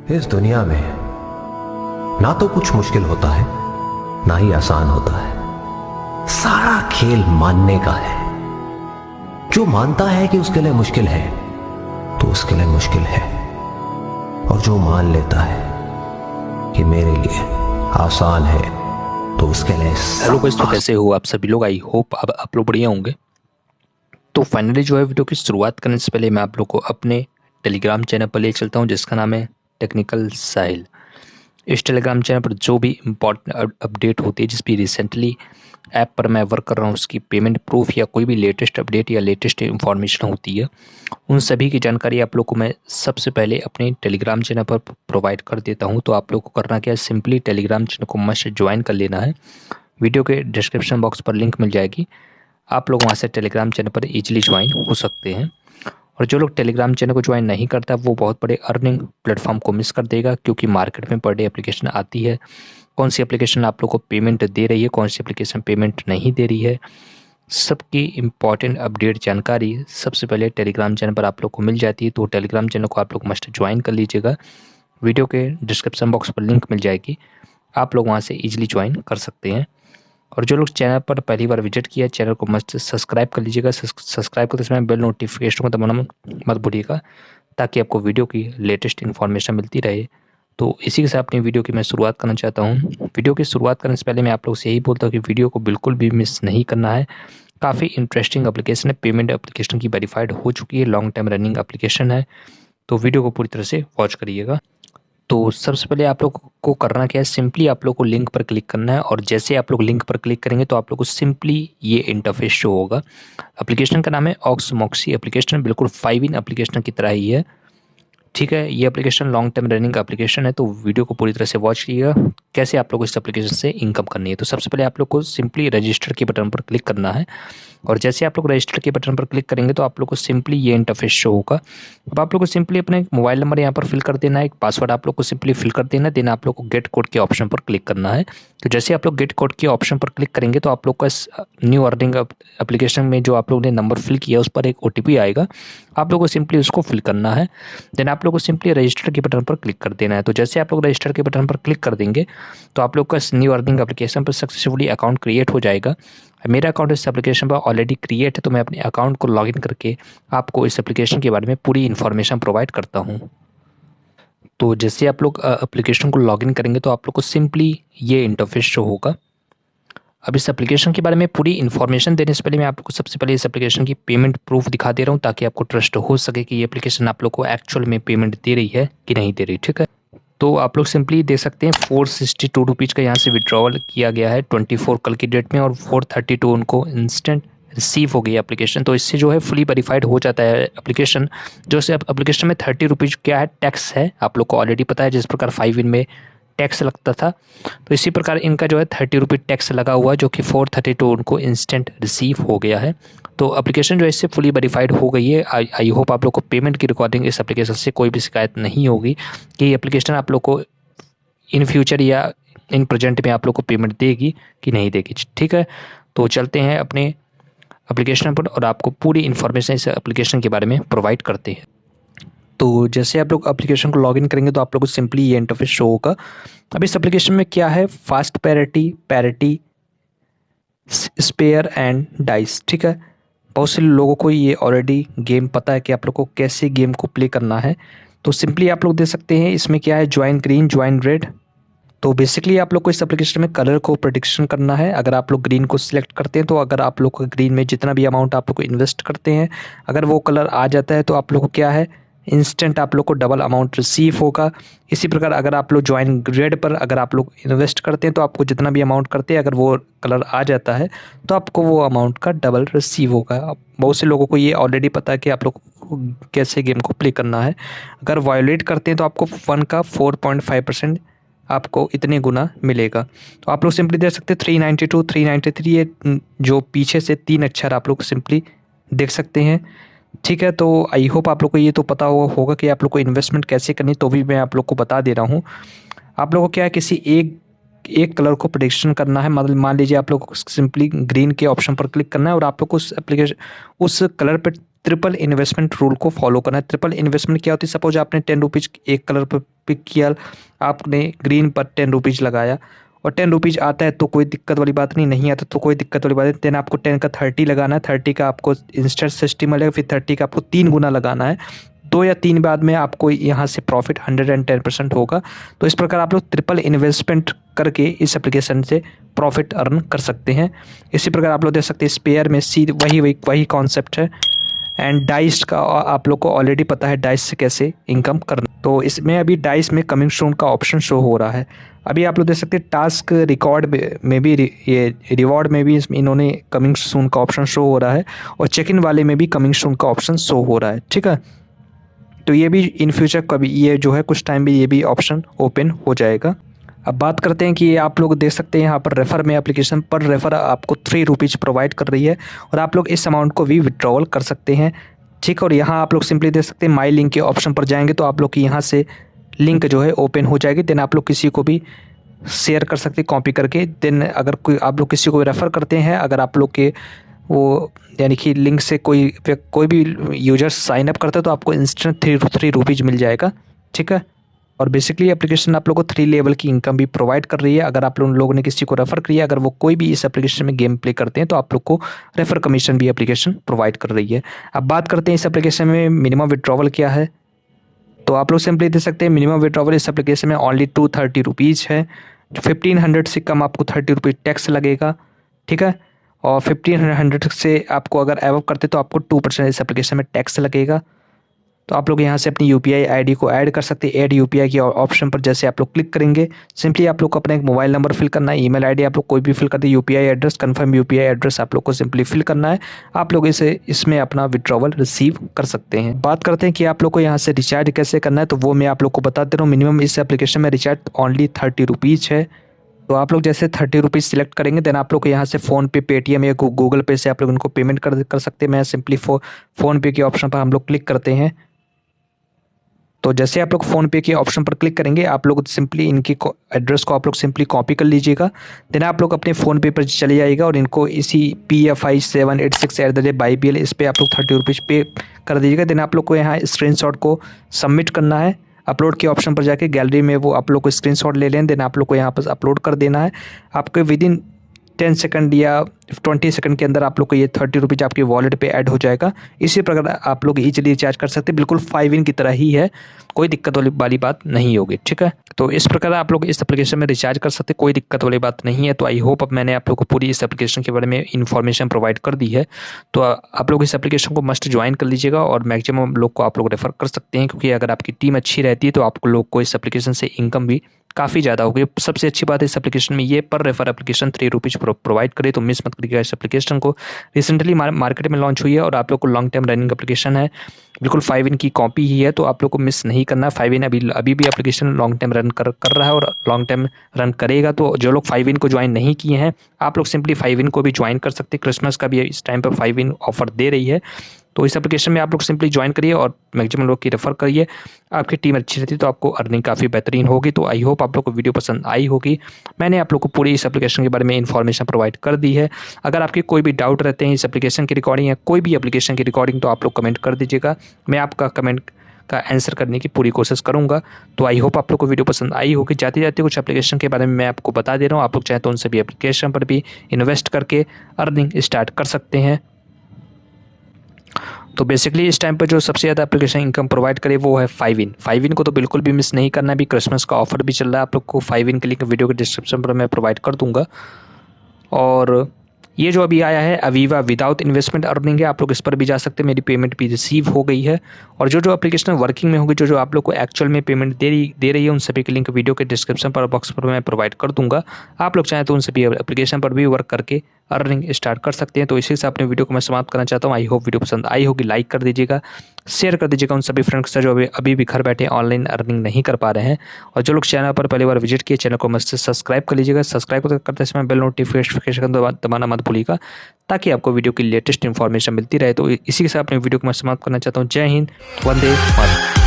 इस दुनिया में ना तो कुछ मुश्किल होता है ना ही आसान होता है। सारा खेल मानने का है। जो मानता है कि उसके लिए मुश्किल है तो उसके लिए मुश्किल है, और जो मान लेता है कि मेरे लिए आसान है तो उसके लिए हेलो गाइस, तो कैसे हो आप सभी लोग। आई होप अब आप लोग बढ़िया होंगे। तो फाइनली जो है वीडियो की शुरुआत करने से पहले मैं आप लोग को अपने टेलीग्राम चैनल पर ले चलता हूं, जिसका नाम है टेक्निकल साहिल। इस टेलीग्राम चैनल पर जो भी इम्पोर्टेंट अपडेट होती है, जिस भी रिसेंटली ऐप पर मैं वर्क कर रहा हूँ, उसकी पेमेंट प्रूफ या कोई भी लेटेस्ट अपडेट या लेटेस्ट इंफॉर्मेशन होती है, उन सभी की जानकारी आप लोग को मैं सबसे पहले अपने टेलीग्राम चैनल पर प्रोवाइड कर देता हूँ। तो आप लोग को करना क्या है, सिंपली टेलीग्राम चैनल को मस्ट ज्वाइन कर लेना है। वीडियो के डिस्क्रिप्शन बॉक्स पर लिंक मिल जाएगी, आप लोग वहाँ से टेलीग्राम चैनल पर इजीली ज्वाइन हो सकते हैं। और जो लोग टेलीग्राम चैनल को ज्वाइन नहीं करता वो बहुत बड़े अर्निंग प्लेटफॉर्म को मिस कर देगा, क्योंकि मार्केट में पर डे एप्लीकेशन आती है। कौन सी एप्लीकेशन आप लोग को पेमेंट दे रही है, कौन सी एप्लीकेशन पेमेंट नहीं दे रही है, सबकी इम्पॉर्टेंट अपडेट जानकारी सबसे पहले टेलीग्राम चैनल पर आप लोग को मिल जाती है। तो टेलीग्राम चैनल को आप लोग मस्ट ज्वाइन कर लीजिएगा। वीडियो के डिस्क्रिप्शन बॉक्स पर लिंक मिल जाएगी, आप लोग वहाँ से ईजिली ज्वाइन कर सकते हैं। और जो लोग चैनल पर पहली बार विजिट किया, चैनल को मस्त सब्सक्राइब कर लीजिएगा। सब्सक्राइब करते समय बेल नोटिफिकेशन को दबाना मत भूलिएगा, ताकि आपको वीडियो की लेटेस्ट इन्फॉर्मेशन मिलती रहे। तो इसी के साथ अपनी वीडियो की मैं शुरुआत करना चाहता हूँ। वीडियो की शुरुआत करने से पहले मैं आप लोग से यही बोलता हूँ कि वीडियो को बिल्कुल भी मिस नहीं करना है। काफ़ी इंटरेस्टिंग एप्लीकेशन है, पेमेंट एप्लीकेशन की वेरीफाइड हो चुकी है, लॉन्ग टाइम रनिंग एप्लीकेशन है। तो वीडियो को पूरी तरह से वॉच करिएगा। तो सबसे पहले आप लोग को करना क्या है, सिंपली आप लोग को लिंक पर क्लिक करना है। और जैसे आप लोग लिंक पर क्लिक करेंगे तो आप लोग को सिंपली ये इंटरफेस शो होगा। एप्लीकेशन का नाम है ऑक्समॉक्सी एप्लीकेशन, बिल्कुल फाइविन एप्लीकेशन की तरह ही है। ठीक है, ये application long term running application है। तो वीडियो को पूरी तरह से वॉच कीजिएगा कैसे आप लोग इस एप्लीकेशन से इनकम करनी है। तो सबसे पहले आप लोग को सिंपली रजिस्टर के बटन पर क्लिक करना है। और जैसे आप लोग रजिस्टर के बटन पर क्लिक करेंगे तो आप लोग को सिंपली ये इंटरफेस शो होगा। अब आप लोग को सिंपली अपने मोबाइल नंबर यहाँ पर फिल कर देना है, एक पासवर्ड आप लोग को सिंपली फिल कर देना है। देन आप लोग को गेट कोड के ऑप्शन पर क्लिक करना है। तो जैसे आप लोग गेट कोड के ऑप्शन पर क्लिक करेंगे तो आप लोग का न्यू अर्निंग एप्लीकेशन में जो आप लोग ने नंबर फिल किया उस पर एक OTP आएगा, आप लोग को सिंपली उसको फिल करना है। देन आप लोग को सिंपली रजिस्टर के बटन पर क्लिक कर देना है। तो जैसे आप लोग रजिस्टर के बटन पर क्लिक कर देंगे तो आप लोग का न्यू अर्निंग एप्लीकेशन पर सक्सेसफुली अकाउंट क्रिएट हो जाएगा। मेरा अकाउंट इस एप्लीकेशन पर ऑलरेडी क्रिएट है, तो मैं अपने अकाउंट को लॉगिन करके आपको इस एप्लीकेशन के बारे में पूरी इन्फॉर्मेशन प्रोवाइड करता हूँ। तो जैसे आप लोग एप्लीकेशन को लॉगिन करेंगे तो आप लोग को सिंपली ये इंटरफेस शो होगा। अब इस एप्लीकेशन के बारे में पूरी इन्फॉर्मेशन देने से पहले मैं आपको सबसे पहले इस एप्लीकेशन की पेमेंट प्रूफ दिखा दे रहा हूँ, ताकि आपको ट्रस्ट हो सके कि ये एप्लीकेशन आप लोग को एक्चुअल में पेमेंट दे रही है कि नहीं दे रही। ठीक है, तो आप लोग सिंपली देख सकते हैं 462 रुपीज़ का यहाँ से विड्रॉवल किया गया है 24 कल की डेट में, और 432 उनको इंस्टेंट रिसीव हो गई एप्लीकेशन। तो इससे जो है फुली वेरीफाइड हो जाता है एप्लीकेशन। जो से एप्लीकेशन में 30 रुपीज़ क्या है, टैक्स है, आप लोग को ऑलरेडी पता है। जिस प्रकार फाइविन में टैक्स लगता था, तो इसी प्रकार इनका जो है 30 रुपये टैक्स लगा हुआ, जो कि 432 उनको इंस्टेंट रिसीव हो गया है। तो एप्लीकेशन जो है इससे फुली वेरीफाइड हो गई है। आई होप आप लोग को पेमेंट की रिकॉर्डिंग इस एप्लीकेशन से कोई भी शिकायत नहीं होगी कि एप्लीकेशन आप लोग को इन फ्यूचर या इन प्रेजेंट में आप लोग को पेमेंट देगी कि नहीं देगी। ठीक है, तो चलते हैं अपने एप्लीकेशन पर और आपको पूरी इन्फॉर्मेशन इस एप्लीकेशन के बारे में प्रोवाइड करते हैं। तो जैसे आप लोग एप्लीकेशन को लॉगिन करेंगे तो आप लोग को सिंपली ये इंटरफेस शो होगा। अब इस एप्लीकेशन में क्या है, fast parity spare and dice. ठीक है, बहुत से लोगों को ये ऑलरेडी गेम पता है कि आप लोग को कैसे गेम को प्ले करना है। तो सिंपली आप लोग देख सकते हैं इसमें क्या है, ज्वाइन ग्रीन ज्वाइन रेड। तो बेसिकली आप लोग को इस एप्लीकेशन में कलर को प्रेडिक्शन करना है। अगर आप लोग ग्रीन को सिलेक्ट करते हैं तो अगर आप लोग को ग्रीन में जितना भी अमाउंट आप लोग को इन्वेस्ट करते हैं, अगर वो कलर आ जाता है तो आप लोग को क्या है, इंस्टेंट आप लोग को डबल अमाउंट रिसीव होगा। इसी प्रकार अगर आप लोग ज्वाइन रेड पर अगर आप लोग इन्वेस्ट करते हैं तो आपको जितना भी अमाउंट करते हैं, अगर वो कलर आ जाता है तो आपको वो अमाउंट का डबल रिसीव होगा। बहुत से लोगों को ये ऑलरेडी पता है कि आप लोग को कैसे गेम को प्ले करना है। अगर वायोलेट करते हैं तो आपको 1 का 4.5% आपको इतने गुना मिलेगा। तो आप लोग सिंपली देख सकते हैं 392 393, ये जो पीछे से 3 अक्षर आप लोग सिंपली देख सकते हैं। ठीक है, तो आई होप आप लोग को ये तो पता होगा कि आप लोग को इन्वेस्टमेंट कैसे करनी, तो भी मैं आप लोग को बता दे रहा हूँ। आप लोगों को क्या है, किसी एक कलर को प्रेडिक्शन करना है। मतलब मान लीजिए आप लोग को सिंपली ग्रीन के ऑप्शन पर क्लिक करना है और आप लोग को उस कलर पर ट्रिपल इन्वेस्टमेंट रूल को फॉलो करना है। ट्रिपल इन्वेस्टमेंट क्या होती है? सपोज आपने 10 रुपीज़ एक कलर पर पिक किया, आपने ग्रीन पर 10 रुपीज़ लगाया और 10 रुपीज़ आता है तो कोई दिक्कत वाली बात नहीं, नहीं आता तो कोई दिक्कत वाली बात नहीं। देन आपको 10 का 30 लगाना है, 30 का आपको इंस्टेंट सिस्टम मिलेगा, फिर 30 का आपको 3 गुना लगाना है। 2 या 3 बाद में आपको यहाँ से प्रॉफिट 110% होगा। तो इस प्रकार आप लोग ट्रिपल इन्वेस्टमेंट करके इस एप्लीकेशन से प्रॉफिट अर्न कर सकते हैं। इसी प्रकार आप लोग देख सकते हैं स्पेयर में सी वही कॉन्सेप्ट है। एंड डाइस का आप लोग को ऑलरेडी पता है डाइस से कैसे इनकम करना। तो इसमें अभी डाइस में कमिंग सून का ऑप्शन शो हो रहा है। अभी आप लोग देख सकते हैं टास्क रिकॉर्ड में भी ये रिवॉर्ड में भी इन्होंने कमिंग सून का ऑप्शन शो हो रहा है और चेक इन वाले में भी कमिंग सून का ऑप्शन शो हो रहा है। ठीक है, तो ये भी इन फ्यूचर कभी ये जो है कुछ टाइम भी ये भी ऑप्शन ओपन हो जाएगा। अब बात करते हैं कि ये आप लोग देख सकते हैं यहाँ पर रेफ़र में एप्लीकेशन पर रेफ़र आपको 3 रुपीज़ प्रोवाइड कर रही है और आप लोग इस अमाउंट को भी विड्रॉवल कर सकते हैं। ठीक, और यहाँ आप लोग सिंपली देख सकते हैं माई लिंक के ऑप्शन पर जाएंगे तो आप लोग की यहाँ से लिंक जो है ओपन हो जाएगी। देन आप लोग किसी को भी शेयर कर सकते हैं कॉपी करके। देन अगर कोई आप लोग किसी को रेफ़र करते हैं, अगर आप लोग के वो यानी कि लिंक से कोई भी यूजर साइन अप करता है तो आपको इंस्टेंट 3 रुपीज़ मिल जाएगा। ठीक है, और बेसिकली एप्लीकेशन आप लोगों को 3 लेवल की इनकम भी प्रोवाइड कर रही है। अगर आप लोगों ने किसी को रेफ़र किया, अगर वो कोई भी इस एप्लीकेशन में गेम प्ले करते हैं तो आप लोग को रेफ़र कमीशन भी एप्लीकेशन प्रोवाइड कर रही है। अब बात करते हैं इस एप्लीकेशन में मिनिमम विड्रॉवल क्या है। तो आप लोग सिंपली दे सकते हैं मिनिमम विड्रॉवल इस एप्लीकेशन में ओनली 230 रुपीज़ है। 1500 से कम आपको 30 रुपीज़ टैक्स लगेगा। ठीक है, और 1500 से आपको अगर एवव करते तो आपको 2% इस एप्लीकेशन में टैक्स लगेगा। तो आप लोग यहाँ से अपनी यूपीआई आईडी को ऐड कर सकते हैं। ऐड यूपीआई के ऑप्शन पर जैसे आप लोग क्लिक करेंगे, सिंपली आप लोग को अपना एक मोबाइल नंबर फिल करना है, ईमेल आईडी आप लोग कोई भी फिल करते हैं, UPI address confirm UPI address आप लोग को सिंपली फिल करना है। आप लोग इसमें अपना विड्रॉवल रिसीव कर सकते हैं। बात करते हैं कि आप लोग को यहाँ से रिचार्ज कैसे करना है, तो वो मैं आप लोग को बता दे रहा हूँ। मिनिमम इस एप्लीकेशन में रिचार्ज ओनली 30 रुपीज़ है। तो आप लोग जैसे 30 रुपीज़ सिलेक्ट करेंगे, देन आप लोग को यहाँ से फ़ोनपे, पेटीएम या गूगल पे से आप लोग उनको पेमेंट कर सकते हैं। मैं सिंपली फ़ोनपे के ऑप्शन पर हम लोग क्लिक करते हैं। तो जैसे आप लोग फ़ोनपे के ऑप्शन पर क्लिक करेंगे, आप लोग सिंपली इनकी एड्रेस को आप लोग सिंपली कॉपी कर लीजिएगा। देन आप लोग अपने फ़ोनपे पर चले जाइएगा और इनको इसी PFI786@YBL इस पर आप लोग 30 रुपीज़ पे कर दीजिएगा। देन आप लोग को यहाँ स्क्रीनशॉट को सबमिट करना है। अपलोड के ऑप्शन पर जाके गैलरी में वो आप लोग को स्क्रीनशॉट ले लें। देन आप लोग को यहाँ पर अपलोड कर देना है। आपके विदिन 10 सेकंड या 20 सेकंड के अंदर आप लोग को ये 30 रुपीज़ आपके वॉलेट पे ऐड हो जाएगा। इसी प्रकार आप लोग ईजिली रिचार्ज कर सकते हैं। बिल्कुल फाइविन की तरह ही है, कोई दिक्कत वाली बात नहीं होगी। ठीक है, तो इस प्रकार आप लोग इस एप्लीकेशन में रिचार्ज कर सकते हैं, कोई दिक्कत वाली बात नहीं है। तो आई होप अब मैंने आप लोग को पूरी इस एप्लीकेशन के बारे में इन्फॉर्मेशन प्रोवाइड कर दी है। तो आप लोग इस एप्लीकेशन को मस्ट ज्वाइन कर लीजिएगा और मैक्सिमम लोग को आप लोग रेफ़र कर सकते हैं, क्योंकि अगर आपकी टीम अच्छी रहती है तो आप लोग को इस एप्लीकेशन से इनकम भी काफ़ी ज़्यादा होगी। सबसे अच्छी बात है इस एप्लीकेशन में ये पर रेफर एप्लीकेशन 3 रुपीज़ प्रोवाइड करे, तो मिस मत करिएगा इस एप्लीकेशन को। रिसेंटली मार्केट में लॉन्च हुई है और आप लोग को लॉन्ग टर्म रनिंग एप्लीकेशन है, बिल्कुल फाइविन की कॉपी ही है, तो आप लोग को मिस नहीं करना। फाइविन अभी भी एप्लीकेशन लॉन्ग टर्म रन कर रहा है और लॉन्ग टर्म रन करेगा। तो जो लोग फाइविन को ज्वाइन नहीं किए हैं, आप लोग सिंपली फाइविन को भी ज्वाइन कर सकते हैं। क्रिसमस का भी इस टाइम पर फाइविन ऑफर दे रही है, तो इस एप्लीकेशन में आप लोग सिंपली ज्वाइन करिए और मैक्सिमम लोग की रेफर करिए। आपकी टीम अच्छी रहती है तो आपको अर्निंग काफ़ी बेहतरीन होगी। तो आई होप आप लोग को वीडियो पसंद आई होगी। मैंने आप लोग को पूरी इस एप्लीकेशन के बारे में इन्फॉर्मेशन प्रोवाइड कर दी है। अगर आपके कोई भी डाउट रहते हैं इस एप्लीकेशन की रिकॉर्डिंग या कोई भी एप्लीकेशन की रिकॉर्डिंग, तो आप लोग कमेंट कर दीजिएगा, मैं आपका कमेंट का आंसर करने की पूरी कोशिश करूंगा। तो आई होप आप लोग को वीडियो पसंद आई होगी। जाते जाते कुछ एप्लीकेशन के बारे में मैं आपको बता दे रहा हूँ, आप लोग चाहे तो उन सभी एप्लीकेशन पर भी इन्वेस्ट करके अर्निंग स्टार्ट कर सकते हैं। तो बेसिकली इस टाइम पर जो सबसे ज़्यादा एप्लीकेशन इनकम प्रोवाइड करे वो है फाइविन। फाइविन को तो बिल्कुल भी मिस नहीं करना। भी क्रिसमस का ऑफर भी चल रहा है, आप लोग को फाइविन के लिंक वीडियो के डिस्क्रिप्शन पर मैं प्रोवाइड कर दूंगा। और ये जो अभी आया है अवीवा विदाउट इन्वेस्टमेंट अर्निंग है, आप लोग इस पर भी जा सकते हैं। मेरी पेमेंट भी रिसीव हो गई है और जो एप्लीकेशन वर्किंग में होगी, जो आप लोग को एक्चुअल में पेमेंट दे रही है, उन सभी के लिंक वीडियो के डिस्क्रिप्शन पर बॉक्स पर मैं प्रोवाइड कर दूंगा। आप लोग चाहें तो उन सभी एप्लीकेशन पर भी वर्क करके अर्निंग स्टार्ट कर सकते हैं। तो इसी से अपने वीडियो को मैं समाप्त करना चाहता हूँ। आई होप वीडियो पसंद आई होगी, लाइक कर दीजिएगा, शेयर कर दीजिएगा उन सभी फ्रेंड्स से जो अभी भी घर बैठे ऑनलाइन अर्निंग नहीं कर पा रहे हैं। और जो लोग चैनल पर पहली बार विजिट किए, चैनल को मस्त सब्सक्राइब कर लीजिएगा। सब्सक्राइब करते समय बेल नोटिफिकेशन दबाना मत भूलिएगा, ताकि आपको वीडियो की लेटेस्ट इन्फॉर्मेशन मिलती रहे। तो इसी के साथ अपने वीडियो को मैं समाप्त करना चाहता हूँ। जय हिंद, वंदे मातरम।